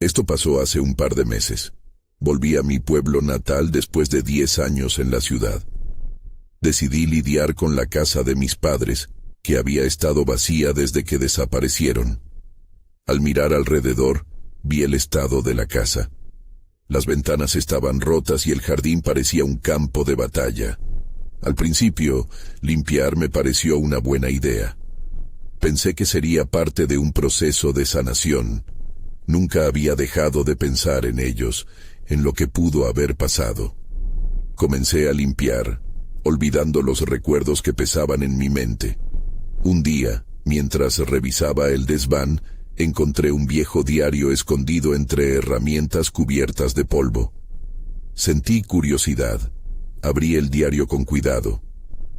Esto pasó hace un par de meses. Volví a mi pueblo natal después de 10 años en la ciudad. Decidí lidiar con la casa de mis padres, que había estado vacía desde que desaparecieron. Al mirar alrededor, vi el estado de la casa. Las ventanas estaban rotas y el jardín parecía un campo de batalla. Al principio, limpiar me pareció una buena idea. Pensé que sería parte de un proceso de sanación. Nunca había dejado de pensar en ellos, en lo que pudo haber pasado. Comencé a limpiar, olvidando los recuerdos que pesaban en mi mente. Un día, mientras revisaba el desván, encontré un viejo diario escondido entre herramientas cubiertas de polvo. Sentí curiosidad. Abrí el diario con cuidado.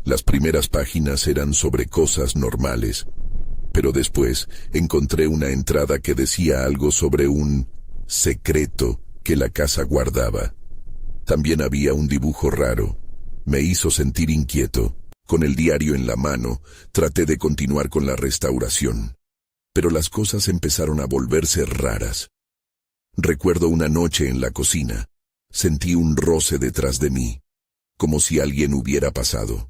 Las primeras páginas eran sobre cosas normales, pero después encontré una entrada que decía algo sobre un secreto que la casa guardaba. También había un dibujo raro. Me hizo sentir inquieto. Con el diario en la mano, traté de continuar con la restauración. Pero las cosas empezaron a volverse raras. Recuerdo una noche en la cocina. Sentí un roce detrás de mí, como si alguien hubiera pasado.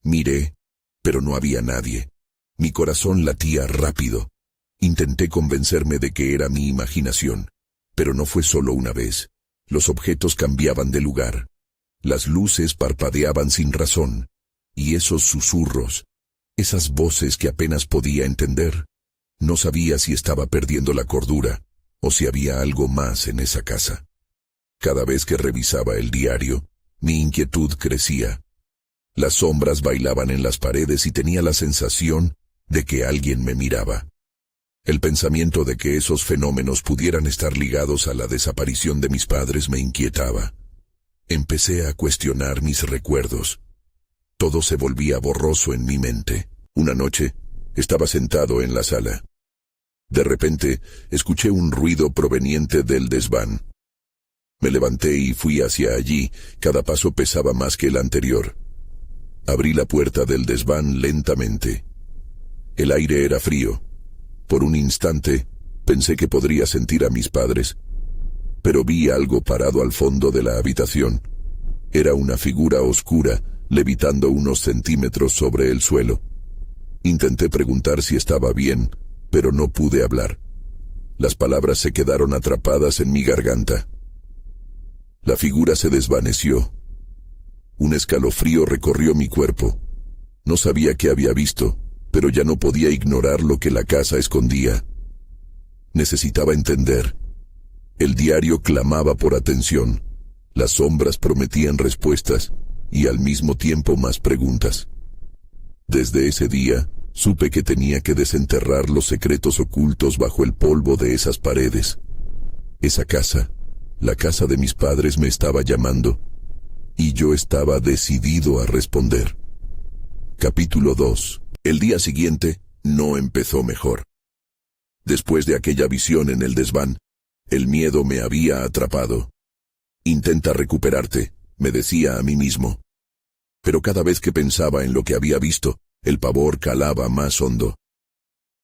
Miré, pero no había nadie. Mi corazón latía rápido. Intenté convencerme de que era mi imaginación, pero no fue solo una vez. Los objetos cambiaban de lugar. Las luces parpadeaban sin razón. Y esos susurros, esas voces que apenas podía entender. No sabía si estaba perdiendo la cordura o si había algo más en esa casa. Cada vez que revisaba el diario, mi inquietud crecía. Las sombras bailaban en las paredes y tenía la sensación de que alguien me miraba. El pensamiento de que esos fenómenos pudieran estar ligados a la desaparición de mis padres me inquietaba. Empecé a cuestionar mis recuerdos. Todo se volvía borroso en mi mente. Una noche, estaba sentado en la sala. De repente, escuché un ruido proveniente del desván. Me levanté y fui hacia allí. Cada paso pesaba más que el anterior. Abrí la puerta del desván lentamente. El aire era frío. Por un instante, pensé que podría sentir a mis padres, pero vi algo parado al fondo de la habitación. Era una figura oscura, levitando unos centímetros sobre el suelo. Intenté preguntar si estaba bien, pero no pude hablar. Las palabras se quedaron atrapadas en mi garganta. La figura se desvaneció. Un escalofrío recorrió mi cuerpo. No sabía qué había visto, pero ya no podía ignorar lo que la casa escondía. Necesitaba entender. El diario clamaba por atención. Las sombras prometían respuestas y al mismo tiempo más preguntas. Desde ese día, supe que tenía que desenterrar los secretos ocultos bajo el polvo de esas paredes. Esa casa, la casa de mis padres, me estaba llamando, y yo estaba decidido a responder. Capítulo 2. El día siguiente no empezó mejor. Después de aquella visión en el desván, el miedo me había atrapado. Intenta recuperarte, me decía a mí mismo. Pero cada vez que pensaba en lo que había visto, el pavor calaba más hondo.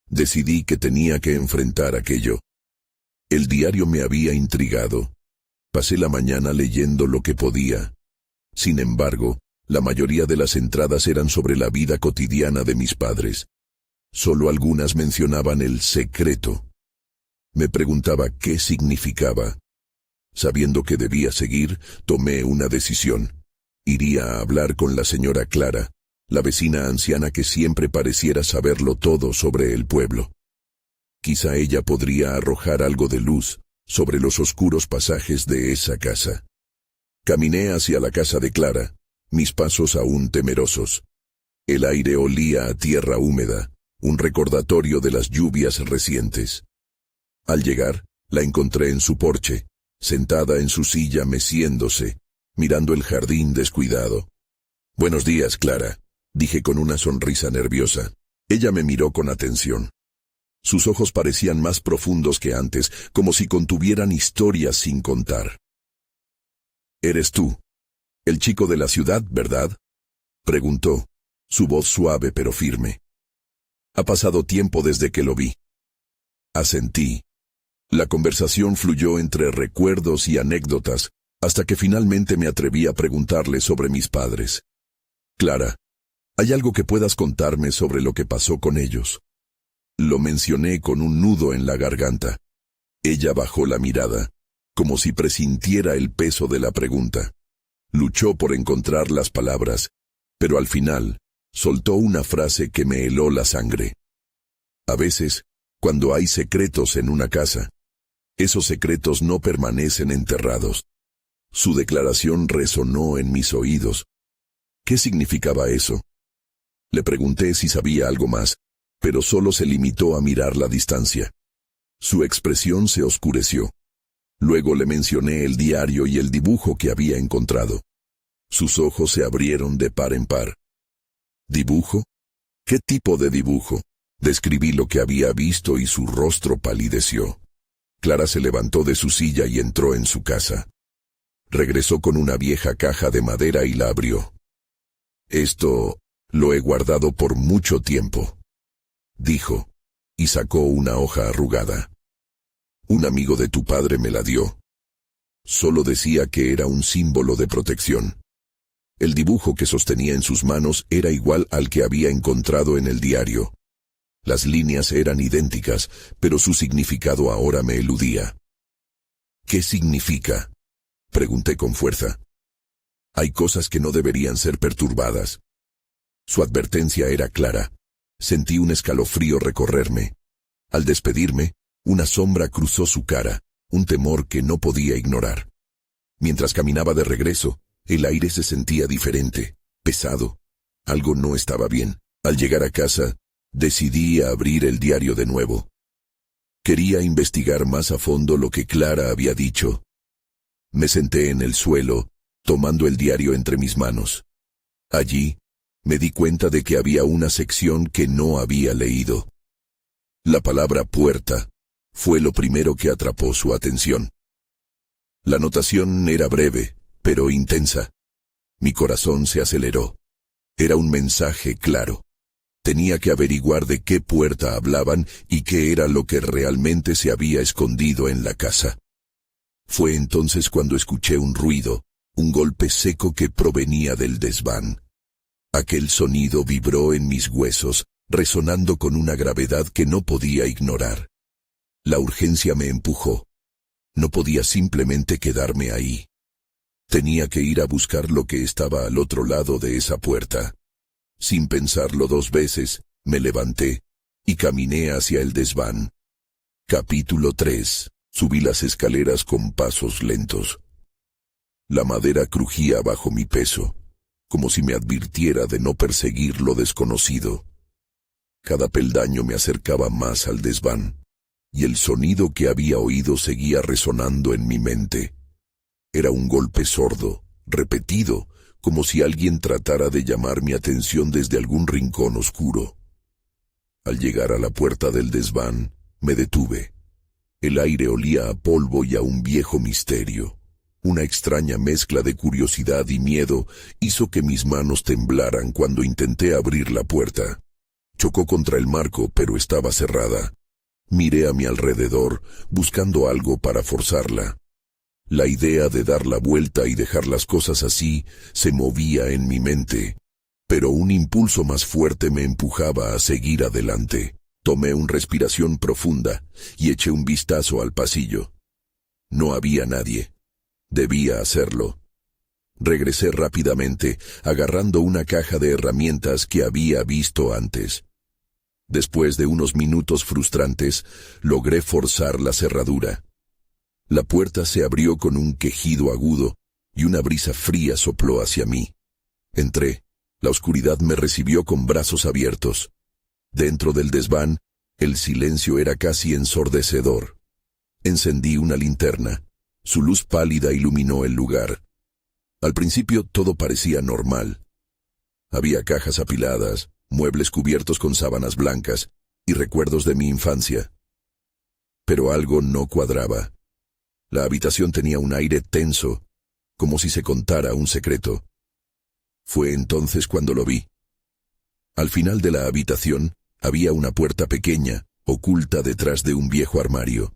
Decidí que tenía que enfrentar aquello. El diario me había intrigado. Pasé la mañana leyendo lo que podía. Sin embargo, la mayoría de las entradas eran sobre la vida cotidiana de mis padres. Solo algunas mencionaban el secreto. Me preguntaba qué significaba. Sabiendo que debía seguir, tomé una decisión. Iría a hablar con la señora Clara, la vecina anciana que siempre pareciera saberlo todo sobre el pueblo. Quizá ella podría arrojar algo de luz sobre los oscuros pasajes de esa casa. Caminé hacia la casa de Clara, mis pasos aún temerosos. El aire olía a tierra húmeda, un recordatorio de las lluvias recientes. Al llegar, la encontré en su porche, sentada en su silla meciéndose, mirando el jardín descuidado. «Buenos días, Clara», dije con una sonrisa nerviosa. Ella me miró con atención. Sus ojos parecían más profundos que antes, como si contuvieran historias sin contar. «¿Eres tú, el chico de la ciudad, verdad?», preguntó, su voz suave pero firme. «Ha pasado tiempo desde que lo vi». Asentí. La conversación fluyó entre recuerdos y anécdotas, hasta que finalmente me atreví a preguntarle sobre mis padres. Clara, ¿hay algo que puedas contarme sobre lo que pasó con ellos? Lo mencioné con un nudo en la garganta. Ella bajó la mirada, como si presintiera el peso de la pregunta. Luchó por encontrar las palabras, pero al final soltó una frase que me heló la sangre. A veces, cuando hay secretos en una casa, esos secretos no permanecen enterrados. Su declaración resonó en mis oídos. ¿Qué significaba eso? Le pregunté si sabía algo más, pero solo se limitó a mirar la distancia. Su expresión se oscureció. Luego le mencioné el diario y el dibujo que había encontrado. Sus ojos se abrieron de par en par. ¿Dibujo? ¿Qué tipo de dibujo? Describí lo que había visto y su rostro palideció. Clara se levantó de su silla y entró en su casa. Regresó con una vieja caja de madera y la abrió. Esto lo he guardado por mucho tiempo, dijo, y sacó una hoja arrugada. Un amigo de tu padre me la dio. Solo decía que era un símbolo de protección. El dibujo que sostenía en sus manos era igual al que había encontrado en el diario. Las líneas eran idénticas, pero su significado ahora me eludía. ¿Qué significa?, pregunté con fuerza. Hay cosas que no deberían ser perturbadas. Su advertencia era clara. Sentí un escalofrío recorrerme. Al despedirme, una sombra cruzó su cara, un temor que no podía ignorar. Mientras caminaba de regreso, el aire se sentía diferente, pesado. Algo no estaba bien. Al llegar a casa, decidí abrir el diario de nuevo. Quería investigar más a fondo lo que Clara había dicho. Me senté en el suelo, tomando el diario entre mis manos. Allí, me di cuenta de que había una sección que no había leído. La palabra puerta fue lo primero que atrapó su atención. La anotación era breve, pero intensa. Mi corazón se aceleró. Era un mensaje claro. Tenía que averiguar de qué puerta hablaban y qué era lo que realmente se había escondido en la casa. Fue entonces cuando escuché un ruido, un golpe seco que provenía del desván. Aquel sonido vibró en mis huesos, resonando con una gravedad que no podía ignorar. La urgencia me empujó. No podía simplemente quedarme ahí. Tenía que ir a buscar lo que estaba al otro lado de esa puerta. Sin pensarlo dos veces, me levanté y caminé hacia el desván. Capítulo 3. Subí las escaleras con pasos lentos. La madera crujía bajo mi peso, como si me advirtiera de no perseguir lo desconocido. Cada peldaño me acercaba más al desván, y el sonido que había oído seguía resonando en mi mente. Era un golpe sordo, repetido, como si alguien tratara de llamar mi atención desde algún rincón oscuro. Al llegar a la puerta del desván, me detuve. El aire olía a polvo y a un viejo misterio. Una extraña mezcla de curiosidad y miedo hizo que mis manos temblaran cuando intenté abrir la puerta. Chocó contra el marco, pero estaba cerrada. Miré a mi alrededor, buscando algo para forzarla. La idea de dar la vuelta y dejar las cosas así se movía en mi mente, pero un impulso más fuerte me empujaba a seguir adelante. Tomé una respiración profunda y eché un vistazo al pasillo. No había nadie. Debía hacerlo. Regresé rápidamente, agarrando una caja de herramientas que había visto antes. Después de unos minutos frustrantes, logré forzar la cerradura. La puerta se abrió con un quejido agudo, y una brisa fría sopló hacia mí. Entré. La oscuridad me recibió con brazos abiertos. Dentro del desván, el silencio era casi ensordecedor. Encendí una linterna. Su luz pálida iluminó el lugar. Al principio todo parecía normal. Había cajas apiladas, muebles cubiertos con sábanas blancas, y recuerdos de mi infancia. Pero algo no cuadraba. La habitación tenía un aire tenso, como si se contara un secreto. Fue entonces cuando lo vi. Al final de la habitación había una puerta pequeña, oculta detrás de un viejo armario.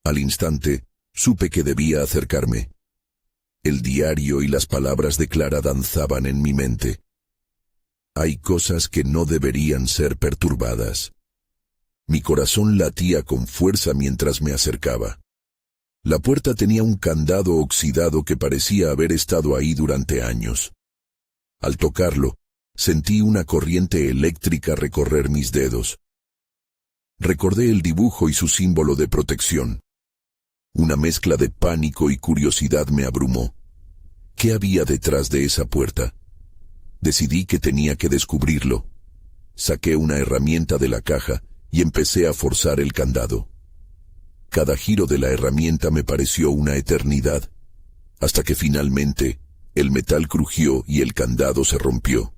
Al instante, supe que debía acercarme. El diario y las palabras de Clara danzaban en mi mente. Hay cosas que no deberían ser perturbadas. Mi corazón latía con fuerza mientras me acercaba. La puerta tenía un candado oxidado que parecía haber estado ahí durante años. Al tocarlo, sentí una corriente eléctrica recorrer mis dedos. Recordé el dibujo y su símbolo de protección. Una mezcla de pánico y curiosidad me abrumó. ¿Qué había detrás de esa puerta? Decidí que tenía que descubrirlo. Saqué una herramienta de la caja y empecé a forzar el candado. Cada giro de la herramienta me pareció una eternidad, hasta que finalmente el metal crujió y el candado se rompió.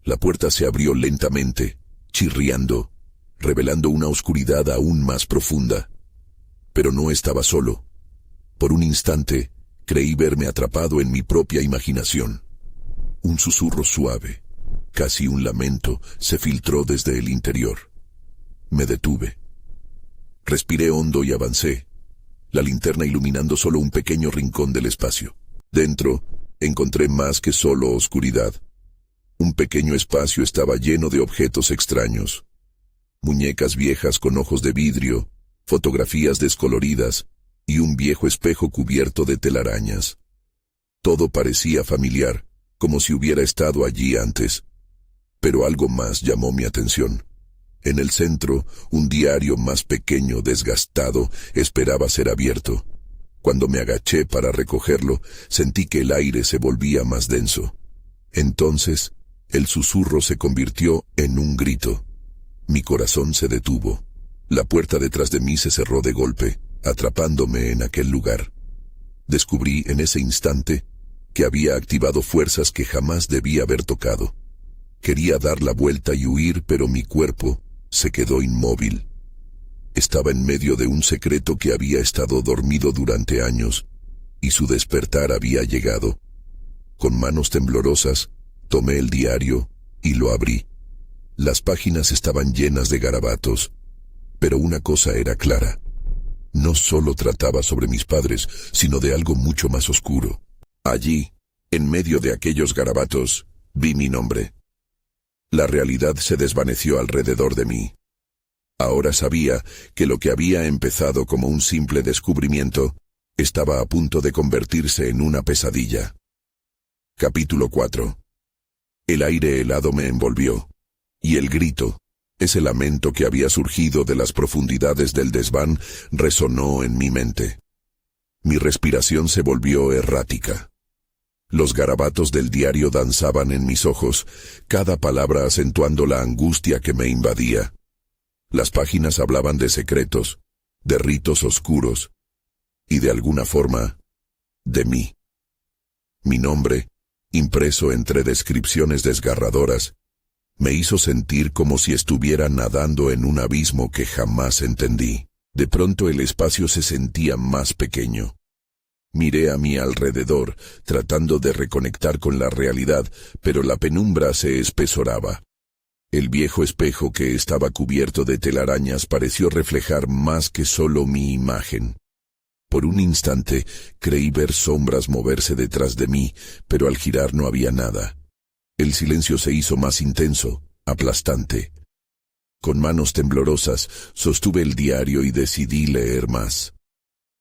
La puerta se abrió lentamente, chirriando, revelando una oscuridad aún más profunda. Pero no estaba solo. Por un instante, creí verme atrapado en mi propia imaginación. Un susurro suave, casi un lamento, se filtró desde el interior. Me detuve. Respiré hondo y avancé, la linterna iluminando solo un pequeño rincón del espacio. Dentro, encontré más que solo oscuridad. Un pequeño espacio estaba lleno de objetos extraños. Muñecas viejas con ojos de vidrio, fotografías descoloridas y un viejo espejo cubierto de telarañas. Todo parecía familiar, como si hubiera estado allí antes. Pero algo más llamó mi atención. En el centro, un diario más pequeño, desgastado, esperaba ser abierto. Cuando me agaché para recogerlo, sentí que el aire se volvía más denso. Entonces, el susurro se convirtió en un grito. Mi corazón se detuvo. La puerta detrás de mí se cerró de golpe, atrapándome en aquel lugar. Descubrí en ese instante que había activado fuerzas que jamás debía haber tocado. Quería dar la vuelta y huir, pero mi cuerpo se quedó inmóvil. Estaba en medio de un secreto que había estado dormido durante años, y su despertar había llegado. Con manos temblorosas, tomé el diario y lo abrí. Las páginas estaban llenas de garabatos, pero una cosa era clara. No solo trataba sobre mis padres, sino de algo mucho más oscuro. Allí, en medio de aquellos garabatos, vi mi nombre. La realidad se desvaneció alrededor de mí. Ahora sabía que lo que había empezado como un simple descubrimiento estaba a punto de convertirse en una pesadilla. Capítulo 4. El aire helado me envolvió, y el grito, ese lamento que había surgido de las profundidades del desván, resonó en mi mente. Mi respiración se volvió errática. Los garabatos del diario danzaban en mis ojos, cada palabra acentuando la angustia que me invadía. Las páginas hablaban de secretos, de ritos oscuros, y de alguna forma, de mí. Mi nombre, impreso entre descripciones desgarradoras, me hizo sentir como si estuviera nadando en un abismo que jamás entendí. De pronto el espacio se sentía más pequeño. Miré a mi alrededor, tratando de reconectar con la realidad, pero la penumbra se espesoraba. El viejo espejo que estaba cubierto de telarañas pareció reflejar más que solo mi imagen. Por un instante creí ver sombras moverse detrás de mí, pero al girar no había nada. El silencio se hizo más intenso, aplastante. Con manos temblorosas sostuve el diario y decidí leer más.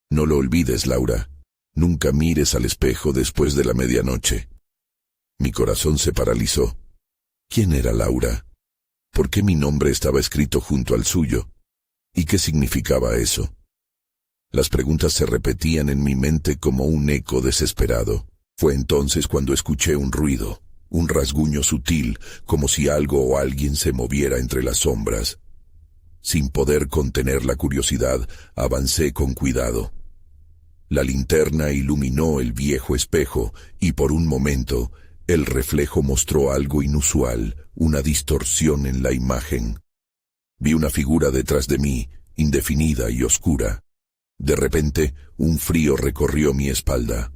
No lo olvides, Laura. Nunca mires al espejo después de la medianoche. Mi corazón se paralizó. ¿Quién era Laura? ¿Por qué mi nombre estaba escrito junto al suyo? ¿Y qué significaba eso? Las preguntas se repetían en mi mente como un eco desesperado. Fue entonces cuando escuché un ruido, un rasguño sutil, como si algo o alguien se moviera entre las sombras. Sin poder contener la curiosidad, avancé con cuidado. La linterna iluminó el viejo espejo y por un momento el reflejo mostró algo inusual, una distorsión en la imagen. Vi una figura detrás de mí, indefinida y oscura. De repente, un frío recorrió mi espalda.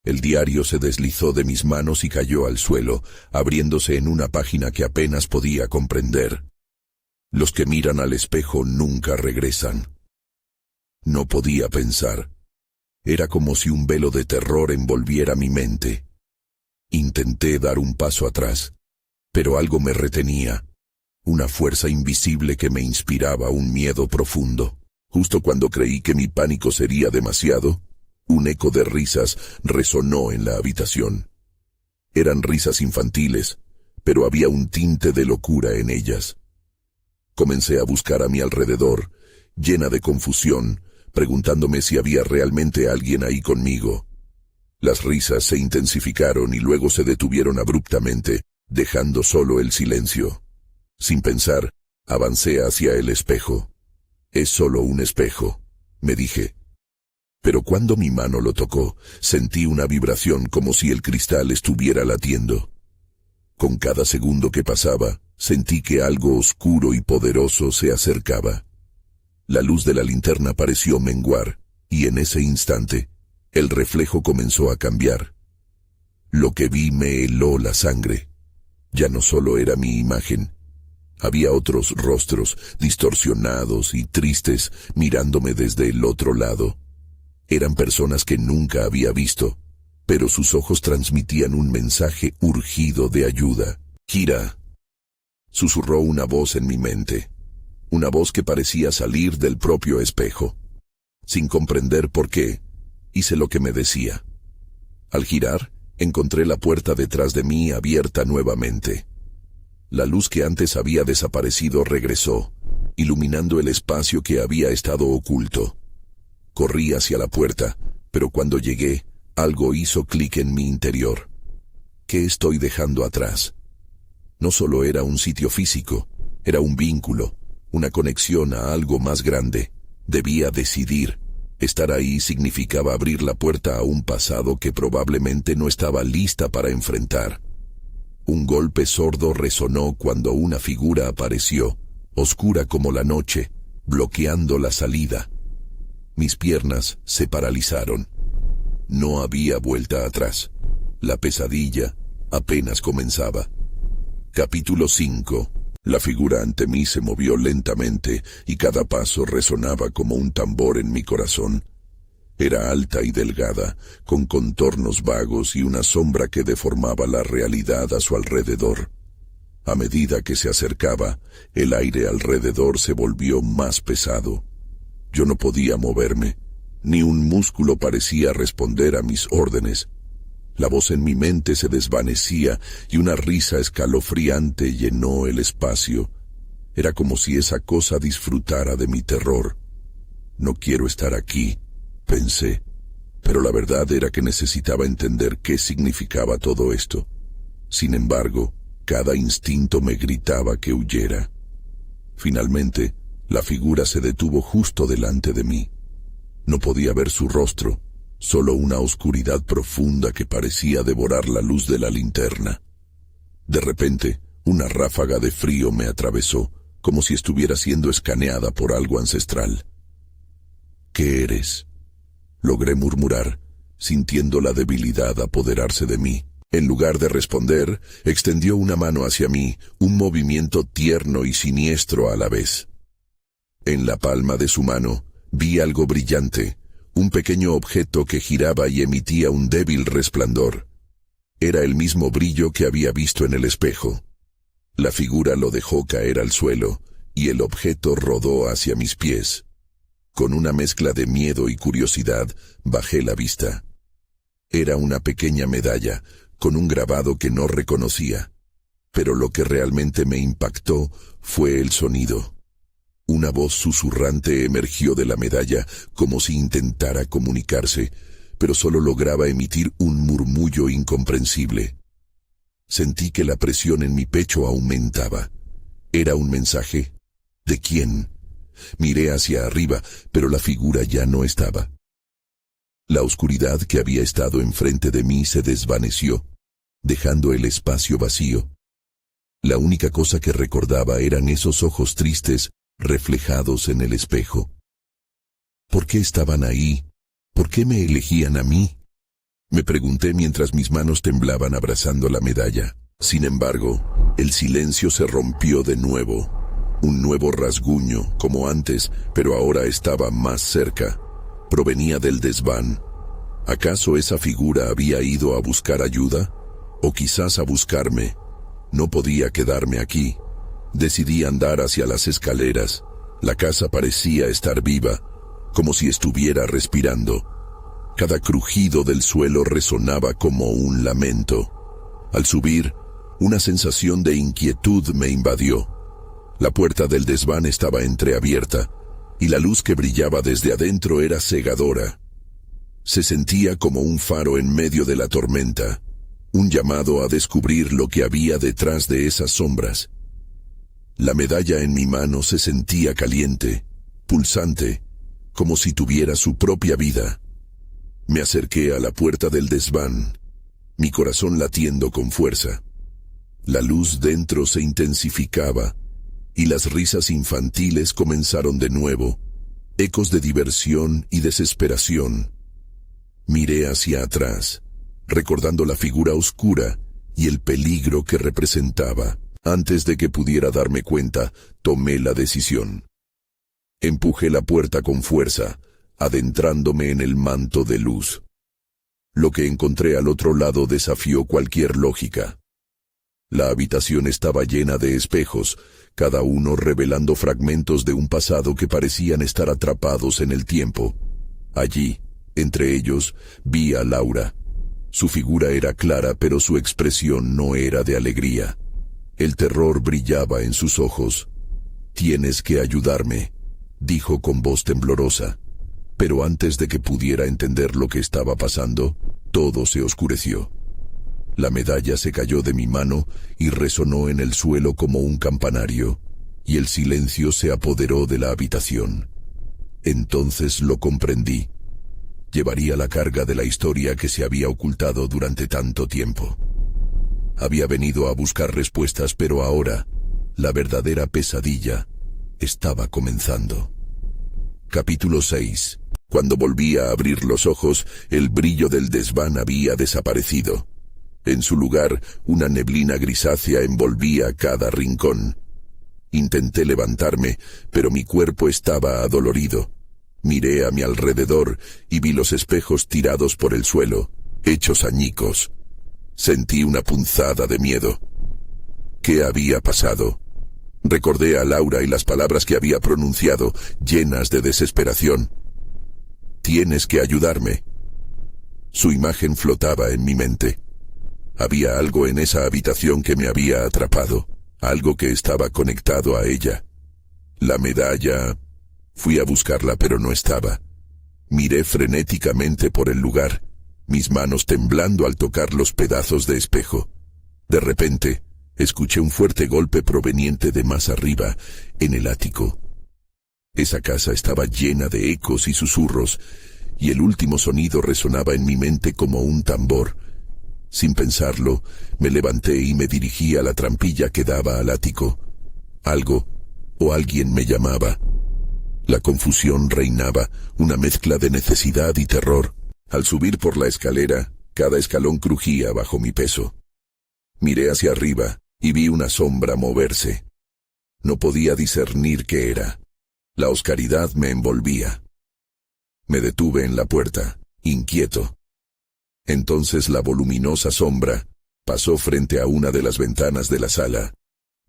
El diario se deslizó de mis manos y cayó al suelo, abriéndose en una página que apenas podía comprender. Los que miran al espejo nunca regresan. No podía pensar. Era como si un velo de terror envolviera mi mente. Intenté dar un paso atrás, pero algo me retenía. Una fuerza invisible que me inspiraba un miedo profundo. Justo cuando creí que mi pánico sería demasiado, un eco de risas resonó en la habitación. Eran risas infantiles, pero había un tinte de locura en ellas. Comencé a buscar a mi alrededor, llena de confusión, preguntándome si había realmente alguien ahí conmigo. Las risas se intensificaron y luego se detuvieron abruptamente, dejando solo el silencio. Sin pensar, avancé hacia el espejo. «Es solo un espejo», me dije. Pero cuando mi mano lo tocó, sentí una vibración como si el cristal estuviera latiendo. Con cada segundo que pasaba, sentí que algo oscuro y poderoso se acercaba. La luz de la linterna pareció menguar, y en ese instante, el reflejo comenzó a cambiar. Lo que vi me heló la sangre. Ya no solo era mi imagen. Había otros rostros, distorsionados y tristes, mirándome desde el otro lado. Eran personas que nunca había visto, pero sus ojos transmitían un mensaje urgido de ayuda. «Gira», susurró una voz en mi mente. Una voz que parecía salir del propio espejo. Sin comprender por qué, hice lo que me decía. Al girar, encontré la puerta detrás de mí abierta nuevamente. La luz que antes había desaparecido regresó, iluminando el espacio que había estado oculto. Corrí hacia la puerta, pero cuando llegué, algo hizo clic en mi interior. ¿Qué estoy dejando atrás? No solo era un sitio físico, era un vínculo, una conexión a algo más grande. Debía decidir. Estar ahí significaba abrir la puerta a un pasado que probablemente no estaba lista para enfrentar. Un golpe sordo resonó cuando una figura apareció, oscura como la noche, bloqueando la salida. Mis piernas se paralizaron. No había vuelta atrás. La pesadilla apenas comenzaba. Capítulo 5. La figura ante mí se movió lentamente y cada paso resonaba como un tambor en mi corazón. Era alta y delgada, con contornos vagos y una sombra que deformaba la realidad a su alrededor. A medida que se acercaba, el aire alrededor se volvió más pesado. Yo no podía moverme, ni un músculo parecía responder a mis órdenes. La voz en mi mente se desvanecía y una risa escalofriante llenó el espacio. Era como si esa cosa disfrutara de mi terror. No quiero estar aquí, pensé, pero la verdad era que necesitaba entender qué significaba todo esto. Sin embargo, cada instinto me gritaba que huyera. Finalmente, la figura se detuvo justo delante de mí. No podía ver su rostro, solo una oscuridad profunda que parecía devorar la luz de la linterna. De repente, una ráfaga de frío me atravesó, como si estuviera siendo escaneada por algo ancestral. «¿Qué eres?», logré murmurar, sintiendo la debilidad apoderarse de mí. En lugar de responder, extendió una mano hacia mí, un movimiento tierno y siniestro a la vez. En la palma de su mano, vi algo brillante, un pequeño objeto que giraba y emitía un débil resplandor. Era el mismo brillo que había visto en el espejo. La figura lo dejó caer al suelo, y el objeto rodó hacia mis pies. Con una mezcla de miedo y curiosidad, bajé la vista. Era una pequeña medalla, con un grabado que no reconocía. Pero lo que realmente me impactó fue el sonido. Una voz susurrante emergió de la medalla, como si intentara comunicarse, pero solo lograba emitir un murmullo incomprensible. Sentí que la presión en mi pecho aumentaba. ¿Era un mensaje? ¿De quién? Miré hacia arriba, pero la figura ya no estaba. La oscuridad que había estado enfrente de mí se desvaneció, dejando el espacio vacío. La única cosa que recordaba eran esos ojos tristes reflejados en el espejo. ¿Por qué estaban ahí? ¿Por qué me elegían a mí? Me pregunté mientras mis manos temblaban abrazando la medalla. Sin embargo, el silencio se rompió de nuevo. Un nuevo rasguño, como antes, pero ahora estaba más cerca. Provenía del desván. ¿Acaso esa figura había ido a buscar ayuda? ¿O quizás a buscarme? No podía quedarme aquí. Decidí andar hacia las escaleras. La casa parecía estar viva, como si estuviera respirando. Cada crujido del suelo resonaba como un lamento. Al subir, una sensación de inquietud me invadió. La puerta del desván estaba entreabierta, y la luz que brillaba desde adentro era cegadora. Se sentía como un faro en medio de la tormenta, un llamado a descubrir lo que había detrás de esas sombras. La medalla en mi mano se sentía caliente, pulsante, como si tuviera su propia vida. Me acerqué a la puerta del desván, mi corazón latiendo con fuerza. La luz dentro se intensificaba, y las risas infantiles comenzaron de nuevo, ecos de diversión y desesperación. Miré hacia atrás, recordando la figura oscura y el peligro que representaba. Antes de que pudiera darme cuenta, tomé la decisión. Empujé la puerta con fuerza, adentrándome en el manto de luz. Lo que encontré al otro lado desafió cualquier lógica. La habitación estaba llena de espejos, cada uno revelando fragmentos de un pasado que parecían estar atrapados en el tiempo. Allí, entre ellos, vi a Laura. Su figura era clara, pero su expresión no era de alegría. El terror brillaba en sus ojos. «Tienes que ayudarme», dijo con voz temblorosa. Pero antes de que pudiera entender lo que estaba pasando, todo se oscureció. La medalla se cayó de mi mano y resonó en el suelo como un campanario, y el silencio se apoderó de la habitación. Entonces lo comprendí. Llevaría la carga de la historia que se había ocultado durante tanto tiempo. Había venido a buscar respuestas, pero ahora, la verdadera pesadilla estaba comenzando. Capítulo 6. Cuando volví a abrir los ojos, el brillo del desván había desaparecido. En su lugar, una neblina grisácea envolvía cada rincón. Intenté levantarme, pero mi cuerpo estaba adolorido. Miré a mi alrededor y vi los espejos tirados por el suelo, hechos añicos. Sentí una punzada de miedo. ¿Qué había pasado? Recordé a Laura y las palabras que había pronunciado, llenas de desesperación. «Tienes que ayudarme». Su imagen flotaba en mi mente. Había algo en esa habitación que me había atrapado, algo que estaba conectado a ella. La medalla... Fui a buscarla, pero no estaba. Miré frenéticamente por el lugar, mis manos temblando al tocar los pedazos de espejo. De repente, escuché un fuerte golpe proveniente de más arriba, en el ático. Esa casa estaba llena de ecos y susurros, y el último sonido resonaba en mi mente como un tambor. Sin pensarlo, me levanté y me dirigí a la trampilla que daba al ático. Algo o alguien me llamaba. La confusión reinaba, una mezcla de necesidad y terror. Al subir por la escalera, cada escalón crujía bajo mi peso. Miré hacia arriba y vi una sombra moverse. No podía discernir qué era. La oscuridad me envolvía. Me detuve en la puerta, inquieto. Entonces la voluminosa sombra pasó frente a una de las ventanas de la sala,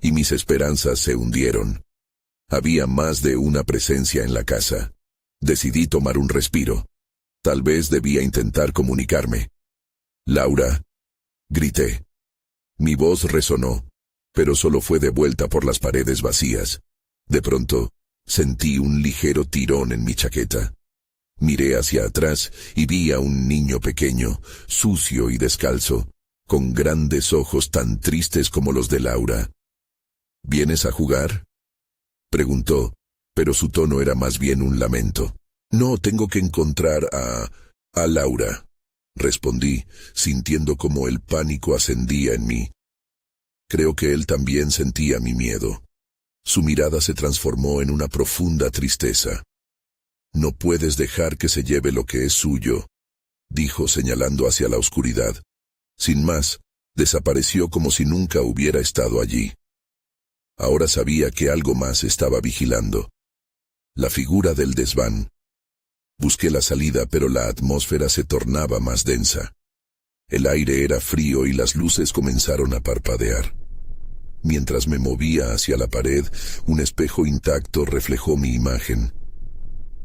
y mis esperanzas se hundieron. Había más de una presencia en la casa. Decidí tomar un respiro. Tal vez debía intentar comunicarme. «Laura», grité. Mi voz resonó, pero solo fue devuelta por las paredes vacías. De pronto, sentí un ligero tirón en mi chaqueta. Miré hacia atrás y vi a un niño pequeño, sucio y descalzo, con grandes ojos tan tristes como los de Laura. «¿Vienes a jugar?», preguntó, pero su tono era más bien un lamento. «No, tengo que encontrar a Laura», respondí, sintiendo como el pánico ascendía en mí. Creo que él también sentía mi miedo. Su mirada se transformó en una profunda tristeza. «No puedes dejar que se lleve lo que es suyo», dijo señalando hacia la oscuridad. Sin más, desapareció como si nunca hubiera estado allí. Ahora sabía que algo más estaba vigilando. La figura del desván. Busqué la salida, pero la atmósfera se tornaba más densa. El aire era frío y las luces comenzaron a parpadear. Mientras me movía hacia la pared, un espejo intacto reflejó mi imagen.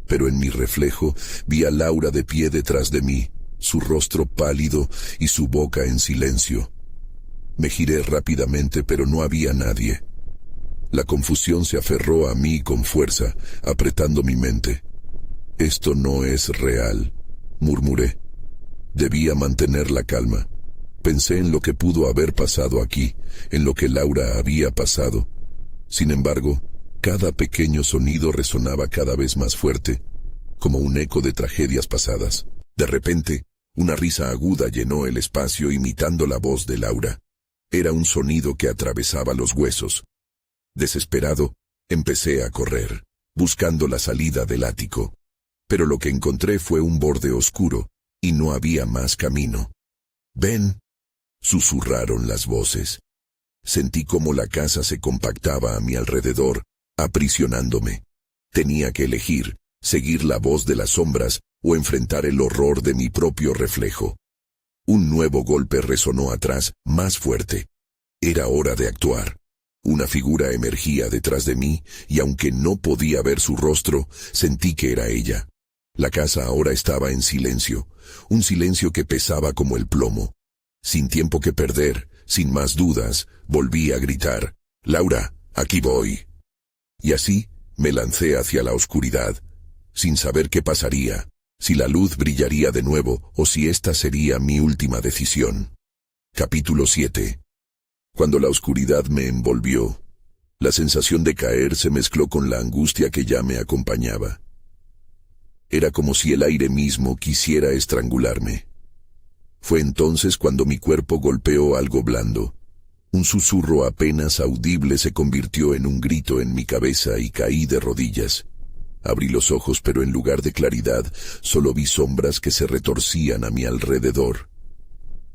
Pero en mi reflejo vi a Laura de pie detrás de mí, su rostro pálido y su boca en silencio. Me giré rápidamente, pero no había nadie. La confusión se aferró a mí con fuerza, apretando mi mente. «Esto no es real», murmuré. Debía mantener la calma. Pensé en lo que pudo haber pasado aquí, en lo que Laura había pasado. Sin embargo, cada pequeño sonido resonaba cada vez más fuerte, como un eco de tragedias pasadas. De repente, una risa aguda llenó el espacio imitando la voz de Laura. Era un sonido que atravesaba los huesos. Desesperado, empecé a correr, buscando la salida del ático. Pero lo que encontré fue un borde oscuro, y no había más camino. «Ven», susurraron las voces. Sentí cómo la casa se compactaba a mi alrededor, aprisionándome. Tenía que elegir, seguir la voz de las sombras o enfrentar el horror de mi propio reflejo. Un nuevo golpe resonó atrás, más fuerte. Era hora de actuar. Una figura emergía detrás de mí, y aunque no podía ver su rostro, sentí que era ella. La casa ahora estaba en silencio, un silencio que pesaba como el plomo. Sin tiempo que perder, sin más dudas, volví a gritar: «Laura, aquí voy». Y así, me lancé hacia la oscuridad, sin saber qué pasaría, si la luz brillaría de nuevo o si esta sería mi última decisión. Capítulo 7. Cuando la oscuridad me envolvió, la sensación de caer se mezcló con la angustia que ya me acompañaba. Era como si el aire mismo quisiera estrangularme. Fue entonces cuando mi cuerpo golpeó algo blando. Un susurro apenas audible se convirtió en un grito en mi cabeza y caí de rodillas. Abrí los ojos, pero en lugar de claridad, solo vi sombras que se retorcían a mi alrededor.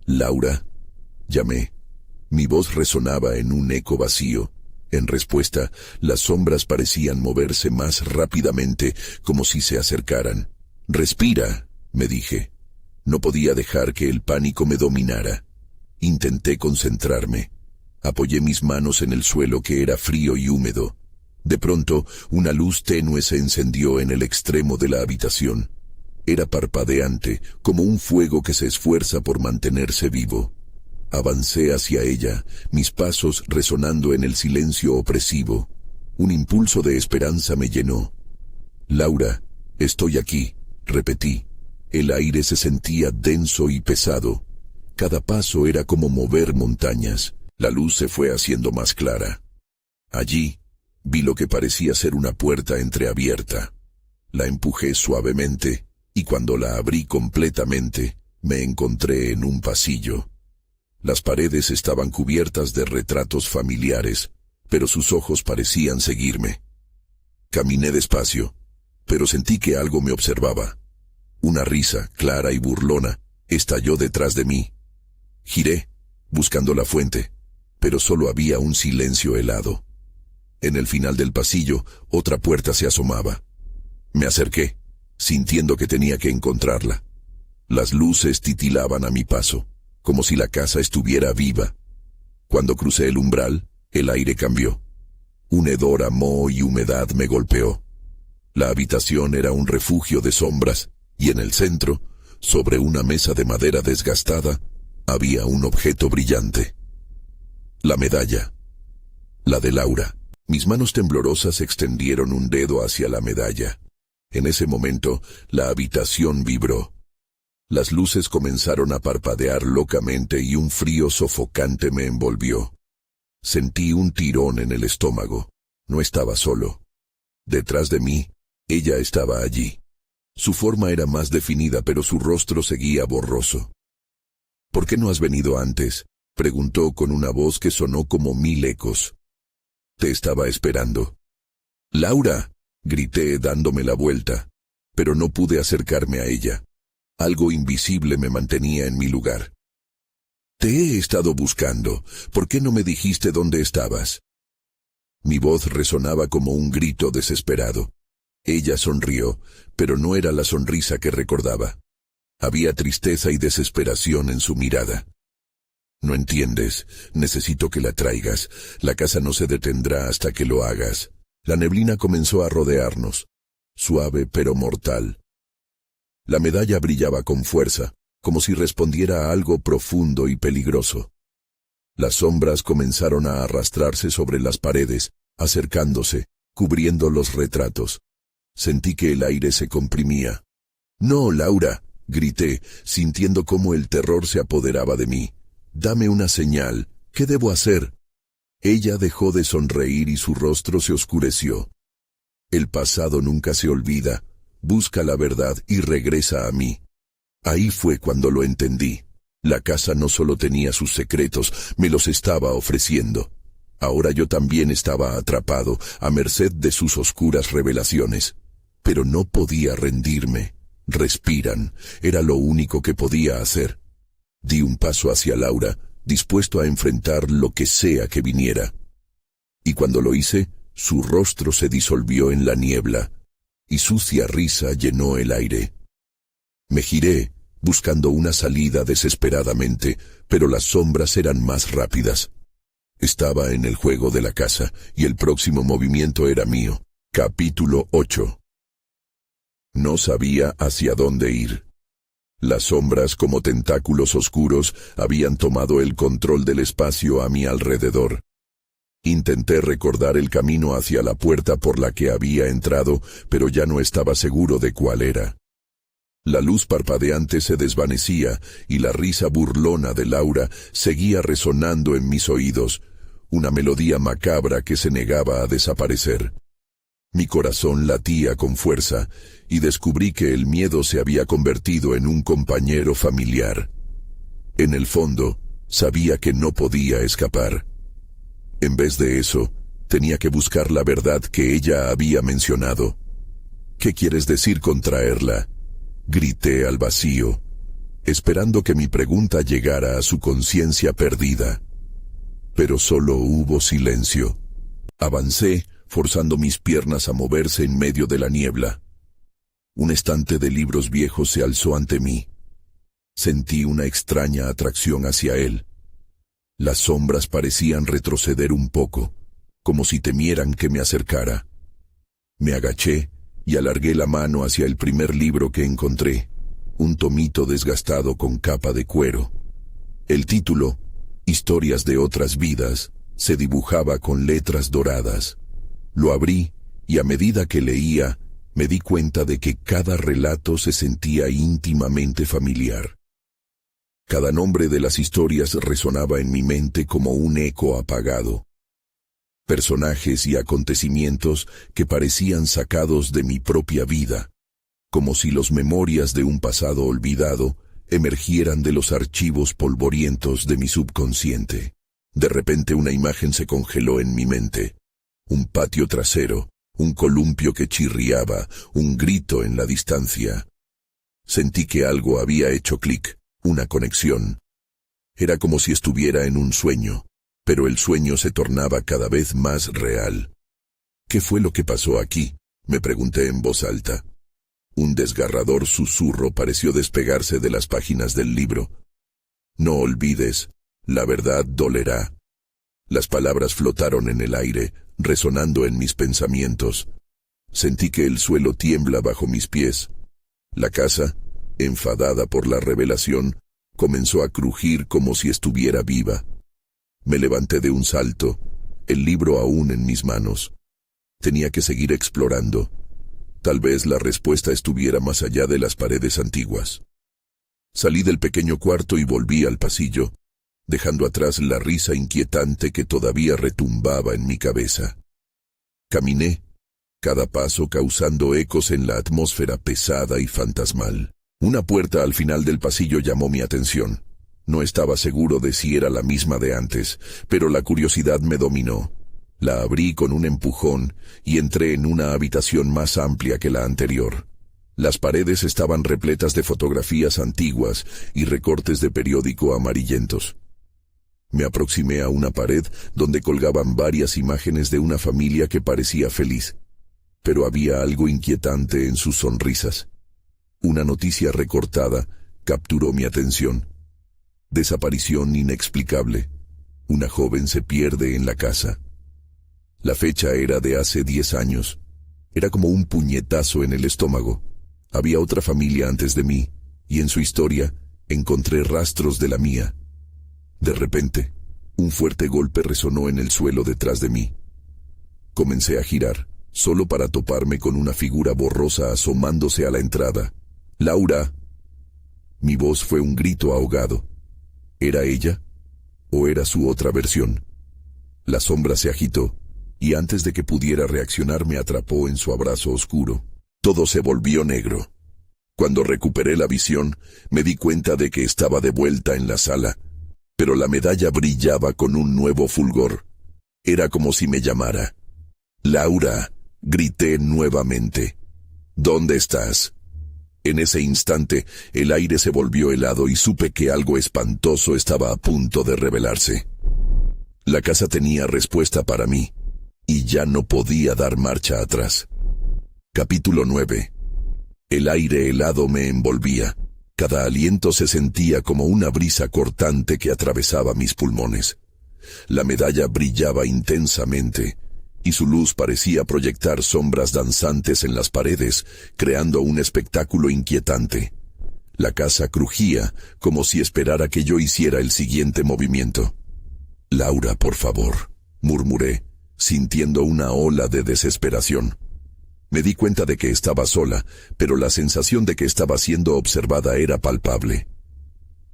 «Laura», llamé. Mi voz resonaba en un eco vacío. En respuesta, las sombras parecían moverse más rápidamente, como si se acercaran. «Respira», me dije. No podía dejar que el pánico me dominara. Intenté concentrarme. Apoyé mis manos en el suelo, que era frío y húmedo. De pronto, una luz tenue se encendió en el extremo de la habitación. Era parpadeante, como un fuego que se esfuerza por mantenerse vivo. Avancé hacia ella, mis pasos resonando en el silencio opresivo. Un impulso de esperanza me llenó. «Laura, estoy aquí», repetí. El aire se sentía denso y pesado. Cada paso era como mover montañas. La luz se fue haciendo más clara. Allí, vi lo que parecía ser una puerta entreabierta. La empujé suavemente, y cuando la abrí completamente, me encontré en un pasillo. Las paredes estaban cubiertas de retratos familiares, pero sus ojos parecían seguirme. Caminé despacio, pero sentí que algo me observaba. Una risa, clara y burlona, estalló detrás de mí. Giré, buscando la fuente, pero solo había un silencio helado. En el final del pasillo, otra puerta se asomaba. Me acerqué, sintiendo que tenía que encontrarla. Las luces titilaban a mi paso, como si la casa estuviera viva. Cuando crucé el umbral, el aire cambió. Un hedor a moho y humedad me golpeó. La habitación era un refugio de sombras, y en el centro, sobre una mesa de madera desgastada, había un objeto brillante. La medalla. La de Laura. Mis manos temblorosas extendieron un dedo hacia la medalla. En ese momento, la habitación vibró. Las luces comenzaron a parpadear locamente y un frío sofocante me envolvió. Sentí un tirón en el estómago. No estaba solo. Detrás de mí, ella estaba allí. Su forma era más definida, pero su rostro seguía borroso. «¿Por qué no has venido antes?», preguntó con una voz que sonó como 1000 ecos. «Te estaba esperando». «¡Laura!», grité dándome la vuelta, pero no pude acercarme a ella. Algo invisible me mantenía en mi lugar. «Te he estado buscando. ¿Por qué no me dijiste dónde estabas?». Mi voz resonaba como un grito desesperado. Ella sonrió, pero no era la sonrisa que recordaba. Había tristeza y desesperación en su mirada. No entiendes, necesito que la traigas. La casa no se detendrá hasta que lo hagas. La neblina comenzó a rodearnos, suave pero mortal. La medalla brillaba con fuerza, como si respondiera a algo profundo y peligroso. Las sombras comenzaron a arrastrarse sobre las paredes, acercándose, cubriendo los retratos. Sentí que el aire se comprimía. «¡No, Laura!», grité, sintiendo cómo el terror se apoderaba de mí. «Dame una señal. ¿Qué debo hacer?». Ella dejó de sonreír y su rostro se oscureció. «El pasado nunca se olvida. Busca la verdad y regresa a mí». Ahí fue cuando lo entendí. La casa no solo tenía sus secretos, me los estaba ofreciendo. Ahora yo también estaba atrapado, a merced de sus oscuras revelaciones. Pero no podía rendirme. Respiran, era lo único que podía hacer. Di un paso hacia Laura, dispuesto a enfrentar lo que sea que viniera. Y cuando lo hice, su rostro se disolvió en la niebla, y sucia risa llenó el aire. Me giré, buscando una salida desesperadamente, pero las sombras eran más rápidas. Estaba en el juego de la casa, y el próximo movimiento era mío. Capítulo 8. No sabía hacia dónde ir. Las sombras, como tentáculos oscuros, habían tomado el control del espacio a mi alrededor. Intenté recordar el camino hacia la puerta por la que había entrado, pero ya no estaba seguro de cuál era. La luz parpadeante se desvanecía y la risa burlona de Laura seguía resonando en mis oídos, una melodía macabra que se negaba a desaparecer. Mi corazón latía con fuerza y descubrí que el miedo se había convertido en un compañero familiar. En el fondo, sabía que no podía escapar. En vez de eso, tenía que buscar la verdad que ella había mencionado. «¿Qué quieres decir con traerla?», grité al vacío, esperando que mi pregunta llegara a su conciencia perdida. Pero solo hubo silencio. Avancé, forzando mis piernas a moverse en medio de la niebla. Un estante de libros viejos se alzó ante mí. Sentí una extraña atracción hacia él. Las sombras parecían retroceder un poco, como si temieran que me acercara. Me agaché y alargué la mano hacia el primer libro que encontré, un tomito desgastado con capa de cuero. El título, Historias de otras vidas, se dibujaba con letras doradas. Lo abrí y a medida que leía, me di cuenta de que cada relato se sentía íntimamente familiar. Cada nombre de las historias resonaba en mi mente como un eco apagado. Personajes y acontecimientos que parecían sacados de mi propia vida, como si las memorias de un pasado olvidado emergieran de los archivos polvorientos de mi subconsciente. De repente una imagen se congeló en mi mente. Un patio trasero, un columpio que chirriaba, un grito en la distancia. Sentí que algo había hecho clic, una conexión. Era como si estuviera en un sueño, pero el sueño se tornaba cada vez más real. ¿Qué fue lo que pasó aquí?, me pregunté en voz alta. Un desgarrador susurro pareció despegarse de las páginas del libro. «No olvides, la verdad dolerá». Las palabras flotaron en el aire, resonando en mis pensamientos. Sentí que el suelo tiembla bajo mis pies. La casa, enfadada por la revelación, comenzó a crujir como si estuviera viva. Me levanté de un salto, el libro aún en mis manos. Tenía que seguir explorando. Tal vez la respuesta estuviera más allá de las paredes antiguas. Salí del pequeño cuarto y volví al pasillo, dejando atrás la risa inquietante que todavía retumbaba en mi cabeza. Caminé, cada paso causando ecos en la atmósfera pesada y fantasmal. Una puerta al final del pasillo llamó mi atención. No estaba seguro de si era la misma de antes, pero la curiosidad me dominó. La abrí con un empujón y entré en una habitación más amplia que la anterior. Las paredes estaban repletas de fotografías antiguas y recortes de periódico amarillentos. Me aproximé a una pared donde colgaban varias imágenes de una familia que parecía feliz, pero había algo inquietante en sus sonrisas. Una noticia recortada capturó mi atención. Desaparición inexplicable. Una joven se pierde en la casa. La fecha era de hace 10 años. Era como un puñetazo en el estómago. Había otra familia antes de mí, y en su historia encontré rastros de la mía. De repente, un fuerte golpe resonó en el suelo detrás de mí. Comencé a girar, solo para toparme con una figura borrosa asomándose a la entrada. ¡Laura! Mi voz fue un grito ahogado. ¿Era ella? ¿O era su otra versión? La sombra se agitó, y antes de que pudiera reaccionar me atrapó en su abrazo oscuro. Todo se volvió negro. Cuando recuperé la visión, me di cuenta de que estaba de vuelta en la sala, pero la medalla brillaba con un nuevo fulgor. Era como si me llamara. «Laura», grité nuevamente. «¿Dónde estás?» En ese instante, el aire se volvió helado y supe que algo espantoso estaba a punto de revelarse. La casa tenía respuesta para mí, y ya no podía dar marcha atrás. Capítulo 9. El aire helado me envolvía. Cada aliento se sentía como una brisa cortante que atravesaba mis pulmones. La medalla brillaba intensamente, y su luz parecía proyectar sombras danzantes en las paredes, creando un espectáculo inquietante. La casa crujía, como si esperara que yo hiciera el siguiente movimiento. «Laura, por favor», murmuré, sintiendo una ola de desesperación. Me di cuenta de que estaba sola, pero la sensación de que estaba siendo observada era palpable.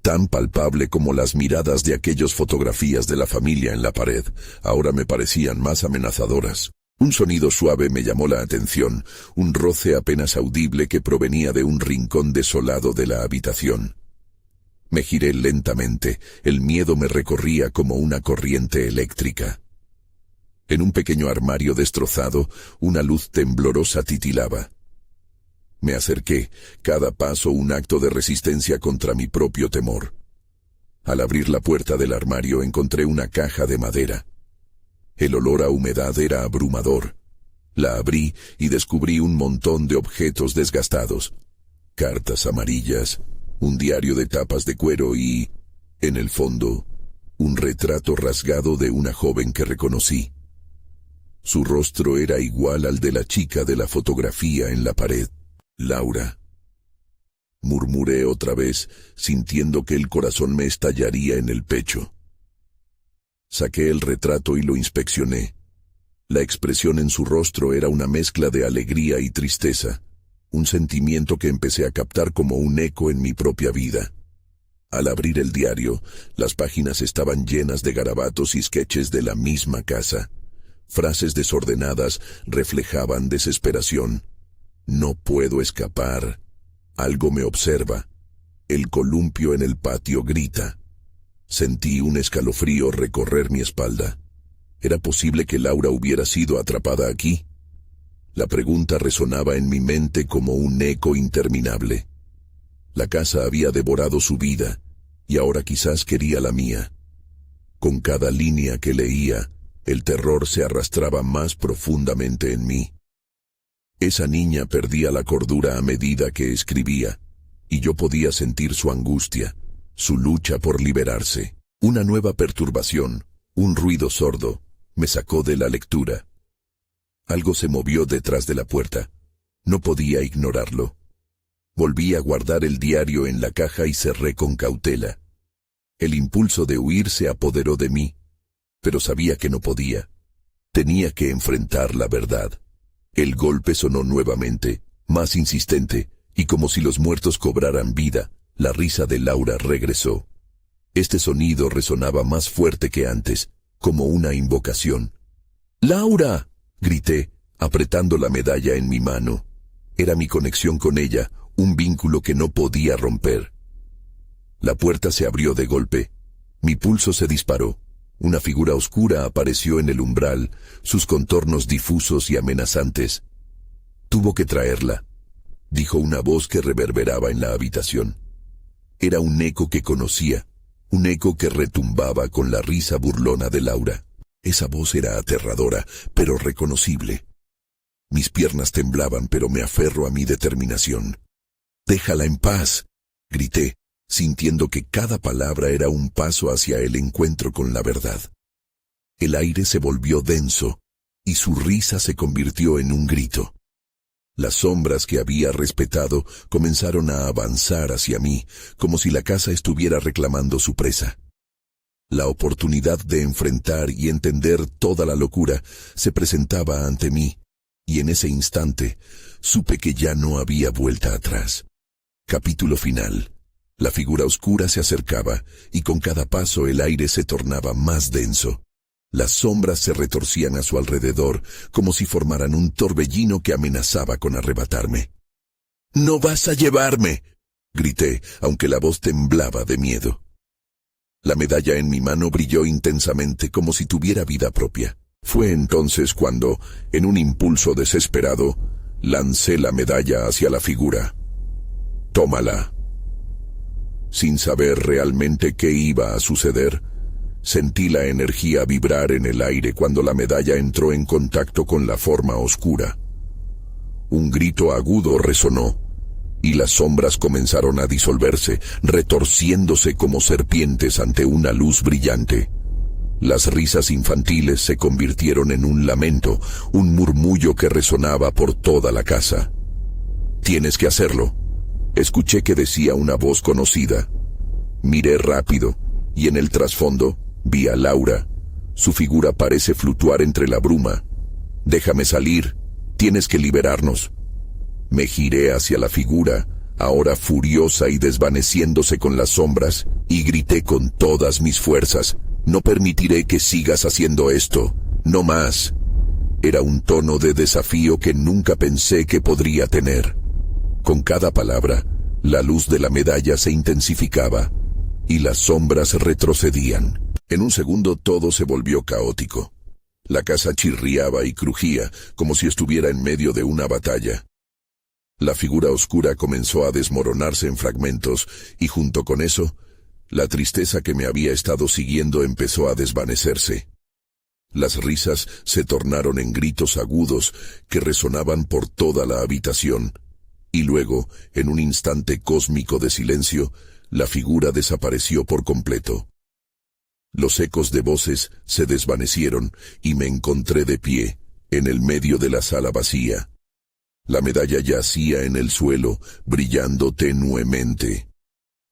Tan palpable como las miradas de aquellas fotografías de la familia en la pared, ahora me parecían más amenazadoras. Un sonido suave me llamó la atención, un roce apenas audible que provenía de un rincón desolado de la habitación. Me giré lentamente, el miedo me recorría como una corriente eléctrica. En un pequeño armario destrozado, una luz temblorosa titilaba. Me acerqué, cada paso un acto de resistencia contra mi propio temor. Al abrir la puerta del armario encontré una caja de madera. El olor a humedad era abrumador. La abrí y descubrí un montón de objetos desgastados. Cartas amarillas, un diario de tapas de cuero y, en el fondo, un retrato rasgado de una joven que reconocí. Su rostro era igual al de la chica de la fotografía en la pared. «Laura», murmuré otra vez, sintiendo que el corazón me estallaría en el pecho. Saqué el retrato y lo inspeccioné. La expresión en su rostro era una mezcla de alegría y tristeza, un sentimiento que empecé a captar como un eco en mi propia vida. Al abrir el diario, las páginas estaban llenas de garabatos y sketches de la misma casa. Frases desordenadas reflejaban desesperación. «No puedo escapar. Algo me observa. El columpio en el patio grita». Sentí un escalofrío recorrer mi espalda. ¿Era posible que Laura hubiera sido atrapada aquí? La pregunta resonaba en mi mente como un eco interminable. La casa había devorado su vida, y ahora quizás quería la mía. Con cada línea que leía, el terror se arrastraba más profundamente en mí. Esa niña perdía la cordura a medida que escribía, y yo podía sentir su angustia, su lucha por liberarse. Una nueva perturbación, un ruido sordo, me sacó de la lectura. Algo se movió detrás de la puerta. No podía ignorarlo. Volví a guardar el diario en la caja y cerré con cautela. El impulso de huir se apoderó de mí, pero sabía que no podía. Tenía que enfrentar la verdad. El golpe sonó nuevamente, más insistente, y como si los muertos cobraran vida, la risa de Laura regresó. Este sonido resonaba más fuerte que antes, como una invocación. «¡Laura!», grité, apretando la medalla en mi mano. Era mi conexión con ella, un vínculo que no podía romper. La puerta se abrió de golpe. Mi pulso se disparó. Una figura oscura apareció en el umbral, sus contornos difusos y amenazantes. «Tuvo que traerla», dijo una voz que reverberaba en la habitación. Era un eco que conocía, un eco que retumbaba con la risa burlona de Laura. Esa voz era aterradora, pero reconocible. Mis piernas temblaban, pero me aferro a mi determinación. «Déjala en paz», grité, sintiendo que cada palabra era un paso hacia el encuentro con la verdad. El aire se volvió denso, y su risa se convirtió en un grito. Las sombras que había respetado comenzaron a avanzar hacia mí, como si la casa estuviera reclamando su presa. La oportunidad de enfrentar y entender toda la locura se presentaba ante mí, y en ese instante supe que ya no había vuelta atrás. Capítulo final. La figura oscura se acercaba, y con cada paso el aire se tornaba más denso. Las sombras se retorcían a su alrededor, como si formaran un torbellino que amenazaba con arrebatarme. «¡No vas a llevarme!», grité, aunque la voz temblaba de miedo. La medalla en mi mano brilló intensamente, como si tuviera vida propia. Fue entonces cuando, en un impulso desesperado, lancé la medalla hacia la figura. «Tómala». Sin saber realmente qué iba a suceder, sentí la energía vibrar en el aire cuando la medalla entró en contacto con la forma oscura. Un grito agudo resonó, y las sombras comenzaron a disolverse, retorciéndose como serpientes ante una luz brillante. Las risas infantiles se convirtieron en un lamento, un murmullo que resonaba por toda la casa. «Tienes que hacerlo», escuché que decía una voz conocida. Miré rápido, y en el trasfondo vi a Laura. Su figura parece fluctuar entre la bruma. «Déjame salir, tienes que liberarnos». Me giré hacia la figura, ahora furiosa y desvaneciéndose con las sombras, y grité con todas mis fuerzas: «No permitiré que sigas haciendo esto, no más». Era un tono de desafío que nunca pensé que podría tener. Con cada palabra, la luz de la medalla se intensificaba, y las sombras retrocedían. En un segundo todo se volvió caótico. La casa chirriaba y crujía, como si estuviera en medio de una batalla. La figura oscura comenzó a desmoronarse en fragmentos, y junto con eso, la tristeza que me había estado siguiendo empezó a desvanecerse. Las risas se tornaron en gritos agudos que resonaban por toda la habitación, y luego, en un instante cósmico de silencio, la figura desapareció por completo. Los ecos de voces se desvanecieron y me encontré de pie, en el medio de la sala vacía. La medalla yacía en el suelo, brillando tenuemente.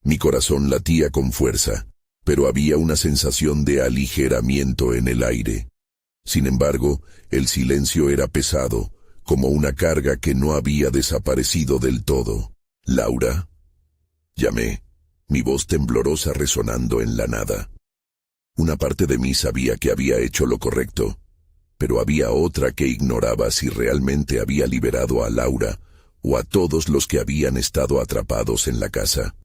Mi corazón latía con fuerza, pero había una sensación de aligeramiento en el aire. Sin embargo, el silencio era pesado, como una carga que no había desaparecido del todo. «¿Laura?», llamé, mi voz temblorosa resonando en la nada. Una parte de mí sabía que había hecho lo correcto, pero había otra que ignoraba si realmente había liberado a Laura o a todos los que habían estado atrapados en la casa.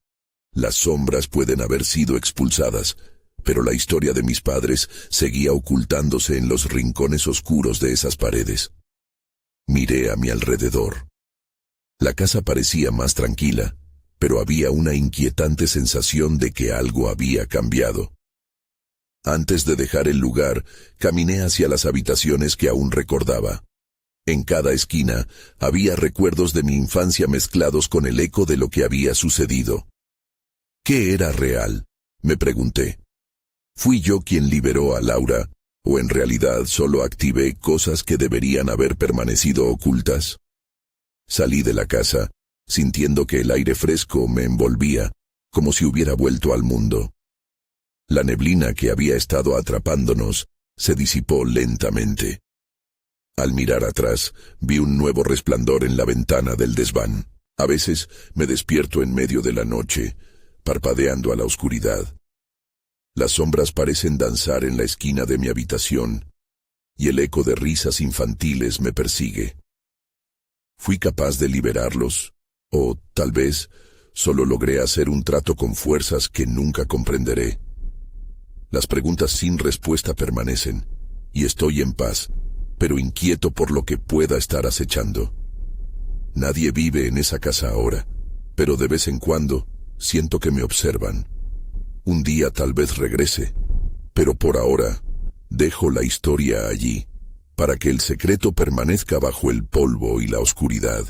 Las sombras pueden haber sido expulsadas, pero la historia de mis padres seguía ocultándose en los rincones oscuros de esas paredes. Miré a mi alrededor. La casa parecía más tranquila, pero había una inquietante sensación de que algo había cambiado. Antes de dejar el lugar, caminé hacia las habitaciones que aún recordaba. En cada esquina había recuerdos de mi infancia mezclados con el eco de lo que había sucedido. ¿Qué era real?, me pregunté. ¿Fui yo quien liberó a Laura, o en realidad solo activé cosas que deberían haber permanecido ocultas? Salí de la casa, sintiendo que el aire fresco me envolvía, como si hubiera vuelto al mundo. La neblina que había estado atrapándonos se disipó lentamente. Al mirar atrás, vi un nuevo resplandor en la ventana del desván. A veces me despierto en medio de la noche, parpadeando a la oscuridad. Las sombras parecen danzar en la esquina de mi habitación, y el eco de risas infantiles me persigue. ¿Fui capaz de liberarlos? O, tal vez, solo logré hacer un trato con fuerzas que nunca comprenderé. Las preguntas sin respuesta permanecen, y estoy en paz, pero inquieto por lo que pueda estar acechando. Nadie vive en esa casa ahora, pero de vez en cuando siento que me observan. Un día tal vez regrese, pero por ahora dejo la historia allí, para que el secreto permanezca bajo el polvo y la oscuridad.